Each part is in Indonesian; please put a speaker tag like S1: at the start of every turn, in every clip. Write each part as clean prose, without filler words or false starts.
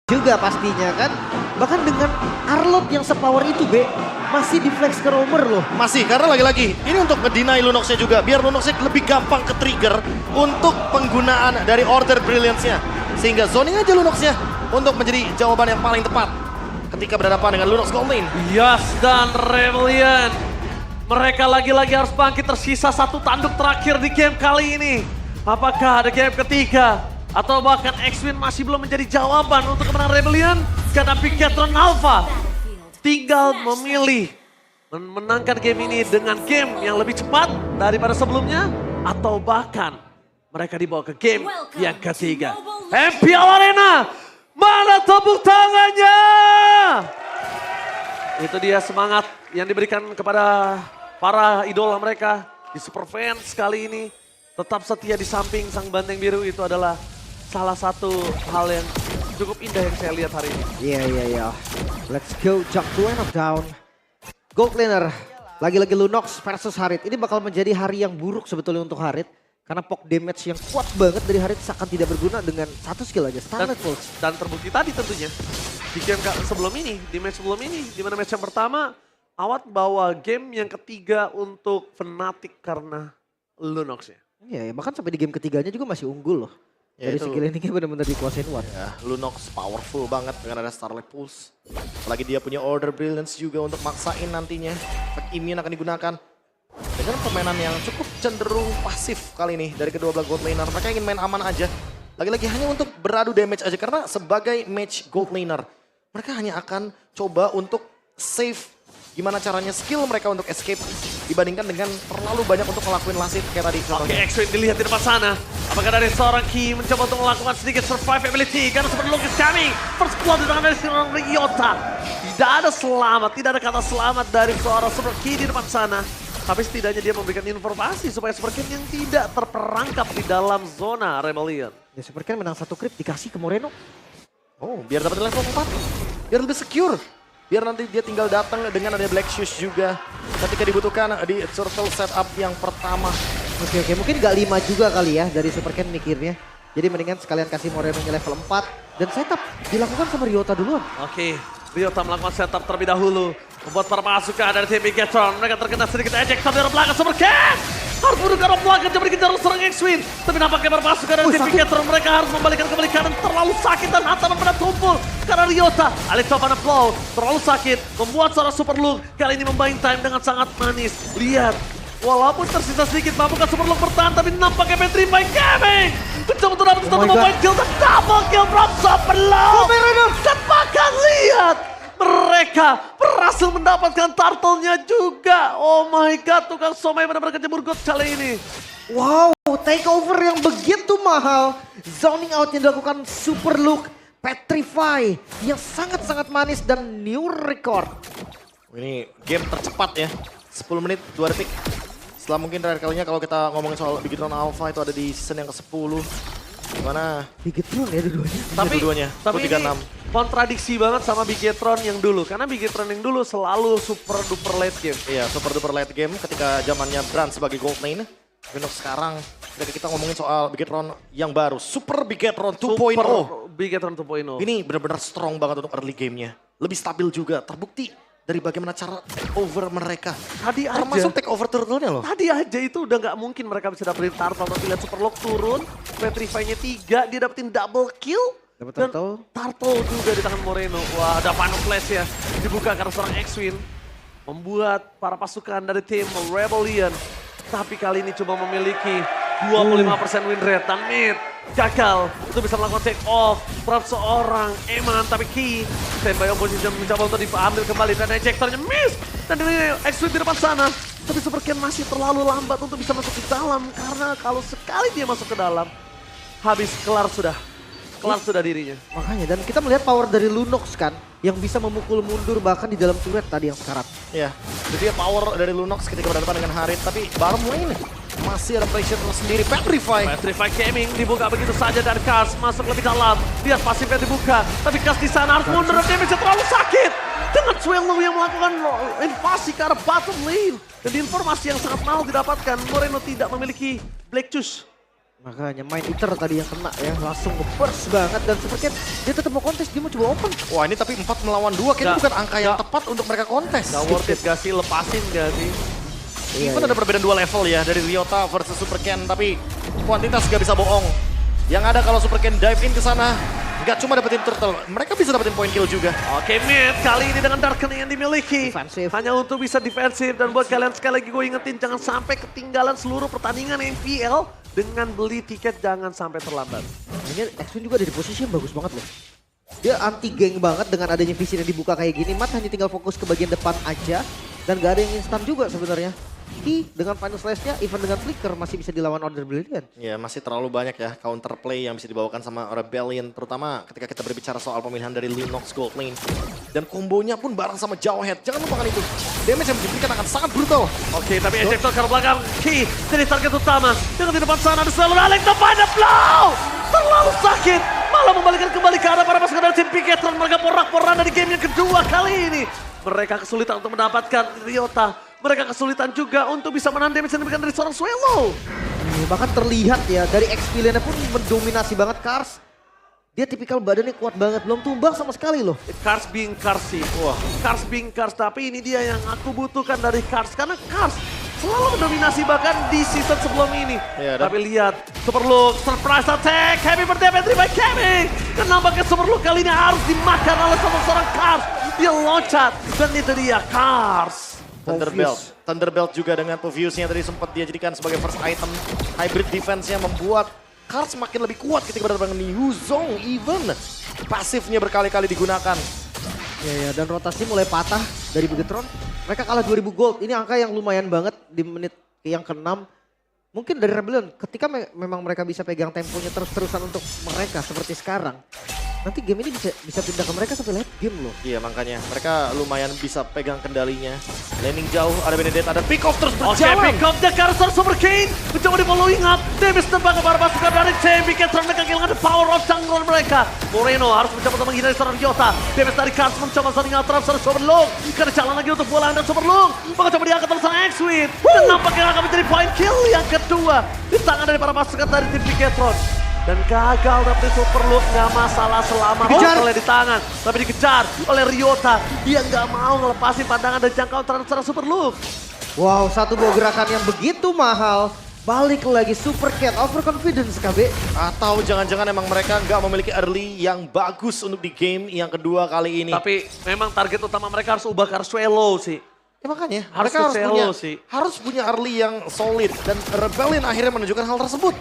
S1: juga pastinya kan. Bahkan dengan Arlot yang sepower itu masih di flex ke roamer loh.
S2: Masih, karena lagi-lagi ini untuk nge-deny Lunox-nya juga. Biar Lunox-nya lebih gampang ke trigger untuk penggunaan dari Order Brilliance-nya. Sehingga zoning aja Lunox-nya untuk menjadi jawaban yang paling tepat ketika berhadapan dengan Lunox Gold Lane.
S3: Yas dan Rebellion. Mereka lagi-lagi harus bangkit, tersisa satu tanduk terakhir di game kali ini. Apakah ada game ketiga? Atau bahkan X-Win masih belum menjadi jawaban untuk kemenangan Rebellion? Karena Bigetron Alpha tinggal memilih memenangkan game ini dengan game yang lebih cepat daripada sebelumnya. Atau bahkan mereka dibawa ke game yang ketiga. MPL Arena, mana tepuk tangannya? Itu dia semangat yang diberikan kepada para idola mereka di Super Fans kali ini. Tetap setia di samping sang banteng biru, itu adalah salah satu hal yang cukup indah yang saya lihat hari ini.
S1: Iya. Let's go, jump to end of down. Gold laner, lagi-lagi Lunox versus Harit. Ini bakal menjadi hari yang buruk sebetulnya untuk Harit. Karena poke damage yang kuat banget dari Harit seakan tidak berguna dengan satu skill aja, Starlight Pulse.
S3: Dan terbukti tadi tentunya, di game sebelum ini, di match sebelum ini, di mana match yang pertama, Awat bawa game yang ketiga untuk Fnatic karena Lunox ya.
S1: Iya, bahkan sampai di game ketiganya juga masih unggul loh.
S2: Ya,
S1: dari skill ini benar-benar dikuasain Watt.
S2: Ya, Lunox powerful banget dengan ada Starlight Pulse. Apalagi dia punya Order Brilliance juga untuk maksain nantinya. Efek immune akan digunakan. Dengan permainan yang cukup cenderung pasif kali ini dari kedua belah gold laner. Mereka ingin main aman aja. Lagi-lagi hanya untuk beradu damage aja. Karena sebagai match gold laner, mereka hanya akan coba untuk save gimana caranya skill mereka untuk escape dibandingkan dengan terlalu banyak untuk ngelakuin last hit kayak tadi
S3: Oke,
S2: contohnya.
S3: X-Wing dilihat di depan sana. Apakah dari seorang Ki mencoba untuk melakukan sedikit survivability karena seperti Lucas coming. First blood di tangan dari seorang Ryota. Tidak ada selamat, tidak ada kata selamat dari seorang Super Ki di depan sana. Tapi setidaknya dia memberikan informasi supaya Super Ki yang tidak terperangkap di dalam zona Rebellion.
S1: Ya Super Ken menang satu creep dikasih ke Moreno.
S2: Oh, biar dapat level 4. Biar lebih secure. Biar nanti dia tinggal datang dengan ada Black Shoes juga ketika dibutuhkan di circle setup yang pertama.
S1: Oke, mungkin gak 5 juga kali ya dari Super Ken mikirnya. Jadi mendingan sekalian kasih Moreno-nya level 4 dan setup dilakukan sama Ryota duluan.
S3: Oke, Ryota melakukan setup terlebih dahulu. Membuat para pasukan dari tim Bigetron. Mereka terkena sedikit ejek dari arah belakang. Super Ken harus bunuh ke arah belakang, coba dikejar serang X-Win. Tapi nampaknya para pasukan dari tim Bigetron mereka harus membalikan kembali kanan. Terlalu sakit dan hantaman pada tumpul. Karena Ryota, Alexa Van Flow terlalu sakit. Membuat seorang Super Luke kali ini membain time dengan sangat manis. Lihat, walaupun tersisa sedikit mampukah Super Luke bertahan. Tapi nampaknya Petrify Gaming mencoba untuk dapat satu membain kill dan double kill from Super Luke. Cepakan lihat. Mereka berhasil mendapatkan turtle-nya juga. Oh my god, tukang somai benar-benar kejebur god kali ini.
S1: Wow, takeover yang begitu mahal. Zoning out yang dilakukan Super Luke. Petrify yang sangat-sangat manis dan new record.
S2: Ini game tercepat ya. 10 menit 2 detik. Setelah mungkin terakhir kalinya kalau kita ngomongin soal Bigetron Alpha itu ada di season yang ke-10. Gimana?
S1: Bigetron ya dua-duanya.
S3: Tapi ini
S2: 36.
S3: kontradiksi banget sama Bigetron yang dulu. Karena Bigetron yang dulu selalu super duper late game.
S2: Iya, super duper late game ketika zamannya Brand sebagai gold lane. Tapi untuk sekarang ketika kita ngomongin soal Bigetron yang baru, Super Bigetron 2.0.
S3: Super Bigetron 2.0.
S2: Ini benar-benar strong banget untuk early gamenya. Lebih stabil juga, terbukti dari bagaimana cara take over mereka.
S3: Tadi aja.
S2: Termasuk take over turtle-nya loh.
S3: Tadi aja itu udah nggak mungkin mereka bisa dapetin turtle. Tapi lihat Super Luke turun, Petrify-nya 3, dia dapetin double kill.
S1: Dapat
S3: Dan
S1: turtle.
S3: turtle juga di tangan Moreno. Wah, ada Final Flash ya. Dibuka karena seorang X-Win. Membuat para pasukan dari tim Rebellion. Tapi kali ini cuma memiliki 25% win rate. Dan mid gagal untuk bisa melakukan take off. Terhadap seorang Eman. Tapi Ki standby opposition mencoba untuk diambil kembali. Dan ejectornya miss. Dan ini X-Win di depan sana. Tapi Super Ken masih terlalu lambat untuk bisa masuk ke dalam. Karena kalau sekali dia masuk ke dalam, habis, kelar sudah dirinya.
S1: Makanya, dan kita melihat power dari Lunox kan, yang bisa memukul mundur bahkan di dalam turret tadi yang sekarat.
S2: Iya, jadi power dari Lunox ketika berhadapan dengan Harit. Tapi bottom lane masih ada pressure sendiri. Petrify
S3: Gaming dibuka begitu saja dan Kars masuk lebih dalam. Lihat pasifnya dibuka, tapi Kars di sana harus mundur. Damage terlalu sakit. Dengan Swallow yang melakukan invasi ke arah bottom lane. Dan informasi yang sangat mahal didapatkan, Moreno tidak memiliki Black Juice.
S1: Makanya main Eater tadi yang kena ya, langsung nge-burst banget dan Supercat dia tetap mau kontes, dia mau coba open.
S2: Wah ini tapi 4 melawan 2 kayaknya
S3: Nggak,
S2: bukan angka yang
S3: nggak.
S2: tepat untuk mereka kontes.
S3: Gak worth it gak sih, lepasin gak sih?
S2: Even ada perbedaan 2 level ya dari Ryota versus Super Ken, tapi kuantitas gak bisa bohong. Yang ada kalau Super Ken dive in ke sana, gak cuma dapetin turtle, mereka bisa dapetin point kill juga.
S3: Oke, mid kali ini dengan Darken yang dimiliki.
S1: Defensif.
S3: Hanya untuk bisa defensif dan buat kalian sekali lagi gue ingetin jangan sampai ketinggalan seluruh pertandingan MPL dengan beli tiket jangan sampai terlambat.
S1: Ini X-Wing juga ada di posisi yang bagus banget loh. Dia anti geng banget dengan adanya vision yang dibuka kayak gini. Matt hanya tinggal fokus ke bagian depan aja dan gak ada yang instan juga sebenarnya. Ki dengan final slash-nya, even dengan flicker masih bisa dilawan Order Brilliant.
S2: Ya masih terlalu banyak ya counterplay yang bisa dibawakan sama Rebellion. Terutama ketika kita berbicara soal pemilihan dari Lunox Gold Lane. Dan kombonya pun bareng sama Jawhead. Jangan lupakan itu. Damage yang diberikan akan sangat brutal.
S3: Oke, tapi ejector ke belakang. Ki jadi target utama. Dengan di depan sana ada selalu Alex pada blow. Terlalu sakit. Malah membalikan kembali ke arah para pasukan dari tim Piketron. Mereka porak-porandan dari game yang kedua kali ini. Mereka kesulitan untuk mendapatkan Ryota. Mereka kesulitan juga untuk bisa menahan damage yang diberikan dari seorang Swallow.
S1: Bahkan terlihat ya dari X-Pilihannya pun mendominasi banget Kars. Dia tipikal badannya kuat banget, belum tumbang sama sekali loh.
S3: Kars being Kars sih. Wah, Kars being Kars. Tapi ini dia yang aku butuhkan dari Kars. Karena Kars selalu mendominasi bahkan di season sebelum ini.
S2: Ya,
S3: tapi lihat, Super Look, surprise attack. Happy birthday Petri by Kemi. Dan nampaknya Super Look kali ini harus dimakan oleh seorang Kars. Dia loncat dan itu dia Kars.
S2: Thunderbelt juga dengan Povius-nya tadi sempat dia jadikan sebagai first item. Hybrid defense-nya membuat Kars makin lebih kuat ketika berhadapan dengan Yuzong. Even pasifnya berkali-kali digunakan.
S1: Ya, dan rotasi mulai patah dari Bigetron. Mereka kalah 2000 gold. Ini angka yang lumayan banget di menit yang ke-6. Mungkin dari Rebellion ketika memang mereka bisa pegang temponya terus-terusan untuk mereka seperti sekarang. Nanti game ini bisa pindah ke mereka sampai late game loh.
S2: Iya makanya mereka lumayan bisa pegang kendalinya. Landing jauh, ada Benedetta, ada pick off terus
S3: Oke,
S2: berjalan.
S3: pick up the Karsar Super Kane. Mencoba di following up. Davis tembak kepada pasukan dari tim Piketron. Mereka kehilangan the power of jungle mereka. Moreno harus mencoba untuk menghindari seorang Ryota. Davis dari Kars mencoba saling out-trap seorang Superlook. Karena jalan lagi untuk bola anda Superlook. Maka coba diangkat oleh seorang X-Wing. Dan nampaknya akan menjadi point kill yang kedua. Di tangan dari para pasukan dari tim Piketron. Dan gagal tapi Superlook nggak masalah selama oleh di tangan. Tapi dikejar oleh Ryota. Dia nggak mau ngelepasin pandangan dan jangkauan terhadap Superlook.
S1: Wow, satu buah gerakan yang begitu mahal. Balik lagi Super Cat, overconfidence KB.
S2: Atau jangan-jangan emang mereka nggak memiliki early yang bagus untuk di game yang kedua kali ini.
S3: Tapi memang target utama mereka harus ubah Carswallow sih.
S2: Ya makanya
S3: Harus
S2: mereka
S3: ke
S2: harus punya early yang solid. Dan Rebellion akhirnya menunjukkan hal tersebut.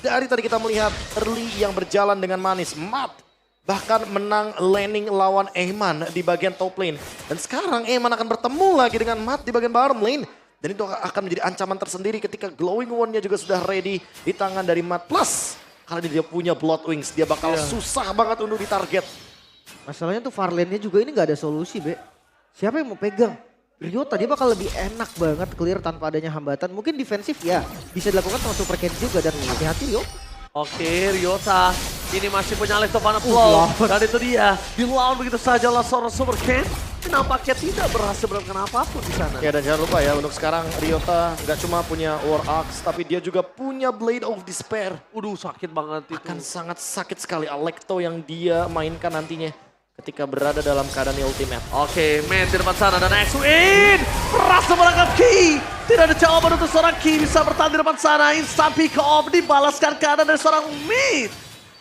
S2: Dari tadi kita melihat early yang berjalan dengan manis. Matt bahkan menang laning lawan Eyman di bagian top lane. Dan sekarang Eyman akan bertemu lagi dengan Matt di bagian bottom lane. Dan itu akan menjadi ancaman tersendiri ketika Glowing One-nya juga sudah ready di tangan dari Matt. Plus kali ini dia punya Blood Wings, dia bakal susah banget untuk ditarget.
S1: Masalahnya tuh Farlane-nya juga ini gak ada solusi, Be. Siapa yang mau pegang? Ryota dia bakal lebih enak banget clear tanpa adanya hambatan. Mungkin defensif ya bisa dilakukan sama Super Cat juga dan hati-hati Rio.
S3: Oke, Ryota ini masih punya Left of Flow. Dan itu dia, dilawan begitu saja oleh seorang Super Cat. Nampaknya tidak berhasil melakukan apapun di sana.
S2: Ya dan jangan lupa ya untuk sekarang Ryota nggak cuma punya War Axe tapi dia juga punya Blade of Despair.
S3: Waduh, sakit banget itu.
S2: Akan sangat sakit sekali Alecto yang dia mainkan nantinya ketika berada dalam keadaan ultimate.
S3: Oke, Matt di depan sana dan X-Wing berhasil menangkap Ki. Tidak ada jawaban untuk seorang Ki bisa bertahan di depan sana. Instant pick off dibalaskan keadaan dari seorang Mid.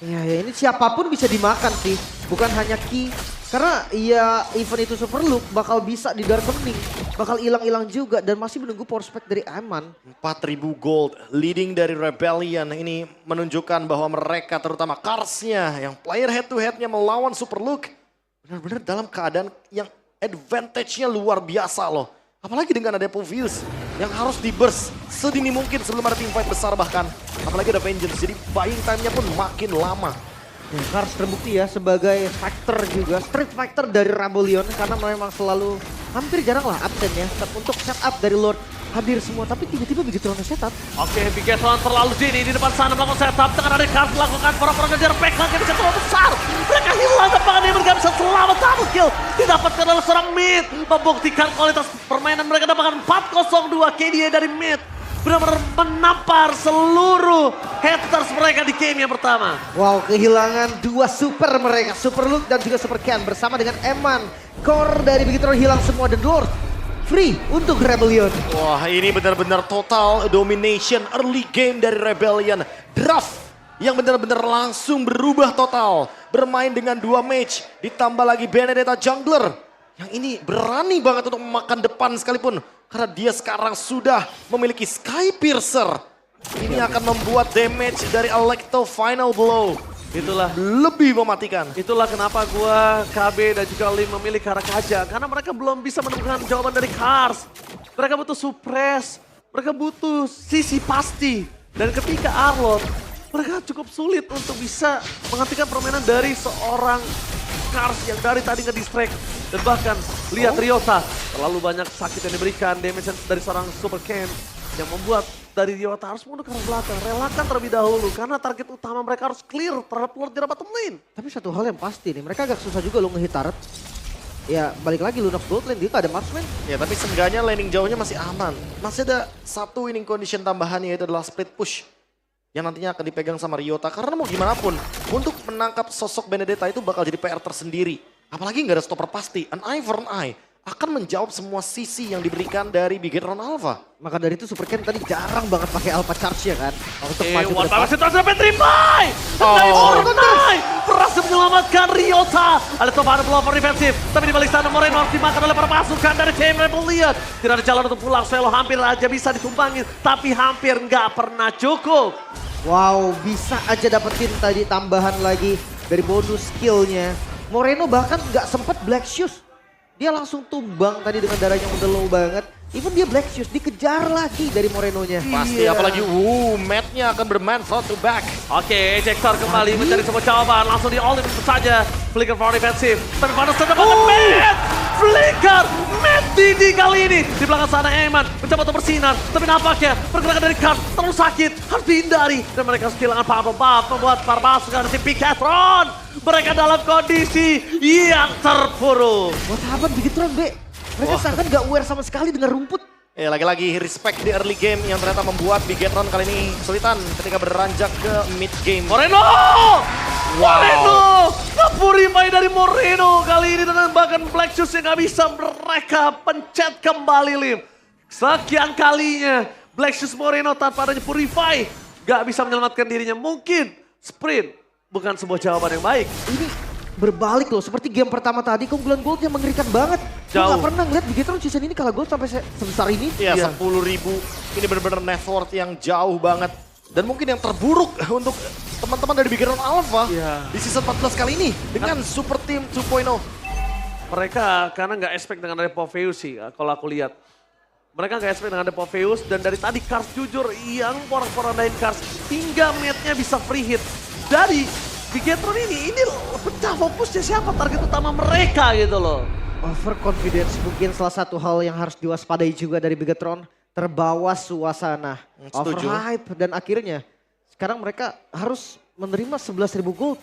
S1: Ya ini siapapun bisa dimakan sih. Bukan hanya Ki. Karena ya event itu Super Look bakal bisa di Darkening. Bakal hilang-hilang juga dan masih menunggu power spec dari Aman.
S2: 4.000 gold leading dari Rebellion ini menunjukkan bahwa mereka terutama Karsnya yang player head to headnya melawan Super Look. Benar-benar dalam keadaan yang advantage-nya luar biasa loh. Apalagi dengan ada Povius yang harus di-burst sedini mungkin sebelum ada teamfight besar bahkan. Apalagi ada Vengeance, jadi buying time-nya pun makin lama.
S1: Kars terbukti ya sebagai fighter juga, street fighter dari Rebellion. Karena memang selalu hampir jarang lah absen ya untuk setup dari Lord. Hadir semua tapi tiba-tiba begitu orang setup.
S3: Oke, Piketron terlalu dini di depan sana melakukan setup. Dengan ada Kars melakukan pura-pura ngejar back lagi di terlalu besar. Mereka hilang tepangan dia mereka bisa selamat double kill. Didapatkan oleh seorang Mid. Membuktikan kualitas permainan mereka dapatkan 4-0-2 KDA dari Mid. benar-benar menampar seluruh haters mereka di game yang pertama.
S1: Wow, kehilangan dua super mereka, Super Luke dan juga Super Ken bersama dengan Eman. Core dari Bigetron hilang semua dan Lord free untuk Rebellion.
S2: Wah, ini benar-benar total domination early game dari Rebellion. Draft yang benar-benar langsung berubah total. Bermain dengan 2 match, ditambah lagi Benedetta Jungler. Yang ini berani banget untuk memakan depan sekalipun. Karena dia sekarang sudah memiliki Sky Piercer. Ini akan membuat damage dari Alecto Final Blow
S3: Itulah
S2: lebih mematikan.
S3: Itulah kenapa gua, KB dan juga Lim memilih Karakaja. Karena mereka belum bisa menemukan jawaban dari Kars. Mereka butuh suppress, mereka butuh sisi pasti. Dan ketika Arlot, mereka cukup sulit untuk bisa menghentikan permainan dari seorang Kars yang dari tadi nge-distract. Dan bahkan lihat Ryota, terlalu banyak sakit yang diberikan, damage dari seorang Super Ken. Yang membuat dari Ryota harus mundur ke arah belakang, relakan terlebih dahulu. Karena target utama mereka harus clear terhadap Lord di bottom lane.
S1: Tapi satu hal yang pasti nih, mereka agak susah juga lo ngehit turret. Ya balik lagi Lunox gold lane, dia gak ada marksman.
S2: Ya tapi seenggaknya landing jauhnya masih aman. Masih ada satu winning condition tambahan yaitu adalah split push. Yang nantinya akan dipegang sama Ryota. Karena mau gimana pun, untuk menangkap sosok Benedetta itu bakal jadi PR tersendiri. Apalagi nggak ada stopper pasti, an eye for an eye akan menjawab semua sisi yang diberikan dari Bigetron Alpha.
S1: Maka dari itu Super Ken tadi jarang banget pakai Alpha Charge ya kan. Untuk maju ke
S3: What
S1: depan.
S3: situasi sampai Tripai! Dari Fortnite berhasil menyelamatkan Ryota. Ada topan blow defensif, tapi di balik sana Moreno harus dimakan oleh para pasukan dari tim Rebellion. Tidak ada jalan untuk pulang, Selo hampir aja bisa ditumbangin, tapi hampir nggak pernah cukup.
S1: Wow, bisa aja dapetin tadi tambahan lagi dari bonus skillnya. Moreno bahkan nggak sempet Black Shoes. Dia langsung tumbang tadi dengan darahnya udah low banget. Even dia Black Shoes dikejar lagi dari Morenonya.
S2: Pasti apalagi Matt-nya akan bermain front to back.
S3: Oke, Ejector kembali mencari sebuah jawaban. Langsung di all in saja. Flicker for defensif. Tapi pada saat banget Matt! Flicker! Matt Didi kali ini. Di belakang sana Eman mencoba untuk bersinar. Tapi nampaknya pergerakan dari Kars terlalu sakit. Harus dihindari. Dan mereka harus kehilangan paham-paham. Membuat para pasukan si Bigetron. Mereka dalam kondisi yang terpuruk.
S1: What happened Bigetron, Be? Mereka sangat gak aware sama sekali dengan rumput.
S2: Ya lagi-lagi respect di early game yang ternyata membuat Bigetron kali ini kesulitan ketika beranjak ke mid game.
S3: Moreno! Moreno! Purify dari Moreno kali ini dengan bahkan Black Shoes yang gak bisa mereka pencet kembali Lim. Sekian kalinya Black Shoes Moreno tanpa adanya Purify gak bisa menyelamatkan dirinya. Mungkin sprint bukan sebuah jawaban yang baik.
S1: Ini berbalik loh, seperti game pertama tadi keunggulan goldnya mengerikan banget. Gue
S3: Jauh.
S1: gak pernah ngeliat Bigetron season ini kalah gold sampai sebesar ini.
S2: Ya
S3: Iya.
S2: 10.000 ini benar-benar net worth yang jauh banget. Dan mungkin yang terburuk untuk teman-teman dari Bigetron Alpha
S3: Iya.
S2: di season 14 kali ini dengan Super Team 2.0.
S3: Mereka karena nggak expect dengan ada Popheus sih kalau aku lihat. Mereka nggak expect dengan ada Popheus dan dari tadi Kars jujur yang porak-porandain Kars hingga matnya bisa free hit. Dari Bigetron ini pecah fokusnya siapa target utama mereka gitu loh.
S1: Overconfidence mungkin salah satu hal yang harus diwaspadai juga dari Bigetron. Terbawa suasana,
S2: Setuju.
S1: overhype dan akhirnya sekarang mereka harus menerima 11.000 gold.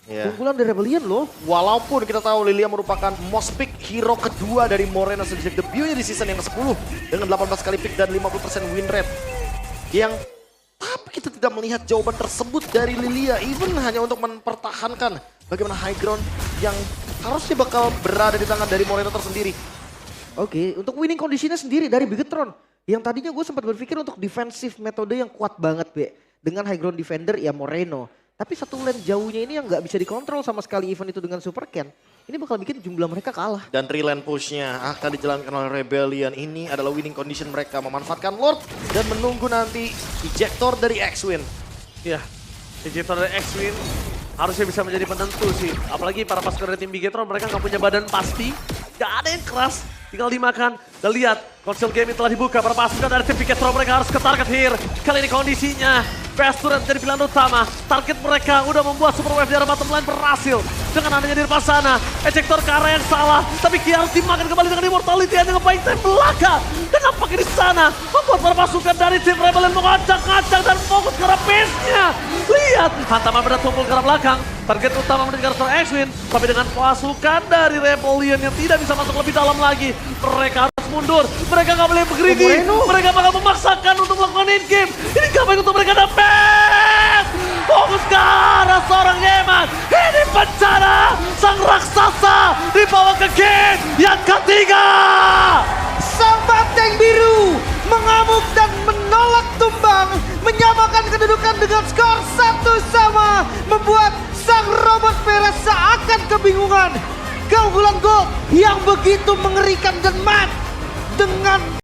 S2: Ya.
S1: Keunggulan dari Rebellion loh.
S2: Walaupun kita tahu Lilia merupakan most pick hero kedua dari Moreno sejak debutnya di season yang ke-10 dengan 18 kali pick dan 50% win rate. Tapi kita tidak melihat jawaban tersebut dari Lilia, even hanya untuk mempertahankan bagaimana high ground yang harusnya bakal berada di tangan dari Moreno tersendiri.
S1: Oke, untuk winning conditionnya sendiri dari Bigetron. Yang tadinya gue sempat berpikir untuk defensive metode yang kuat banget, Be. Dengan high ground defender ya Moreno. Tapi satu lane jauhnya ini yang gak bisa dikontrol sama sekali event itu dengan Super Ken. Ini bakal bikin jumlah mereka kalah.
S2: Dan 3 lane pushnya akan dijalankan oleh Rebellion. Ini adalah winning condition mereka memanfaatkan Lord dan menunggu nanti ejector dari X-Win.
S3: Ya, Ejector dari X-Win harusnya bisa menjadi penentu sih. Apalagi para pasukan dari tim Bigetron mereka nggak punya badan pasti. Gak ada yang keras, tinggal dimakan. Dan lihat, konsol game telah dibuka. Para pasukan dari tim Bigetron mereka harus ke target here. Kali ini kondisinya Fast Turret menjadi pilihan utama. Target mereka udah membuat Super Wave di arah bottom line berhasil. Dengan adanya di depan sana, Ejector ke arah yang salah. Tapi Ki harus dimakan kembali dengan Immortality hanya ngebaik time belakang. Dan nampaknya di sana membuat para pasukan dari tim Rebellion mengacak-acak dan fokus ke arah base-nya. Lihat, hantaman pada tumpul ke arah belakang. Target utama menjadi karakter X-Win, tapi dengan pasukan dari Rebellion yang tidak bisa masuk lebih dalam lagi, mereka harus mundur. Mereka nggak boleh greedy. Mereka bakal memaksakan untuk melakukan in-game. Ini gak baik untuk mereka dapat. Fokus ke arah seorang Yeman. Ini bencana. Sang raksasa dibawa ke game yang ketiga.
S1: Sang banteng biru mengamuk dan menolak tumbang, menyamakan kedudukan dengan skor 1-1, membuat sang robot merah seakan kebingungan. Keunggulan Gold yang begitu mengerikan dan mat dengan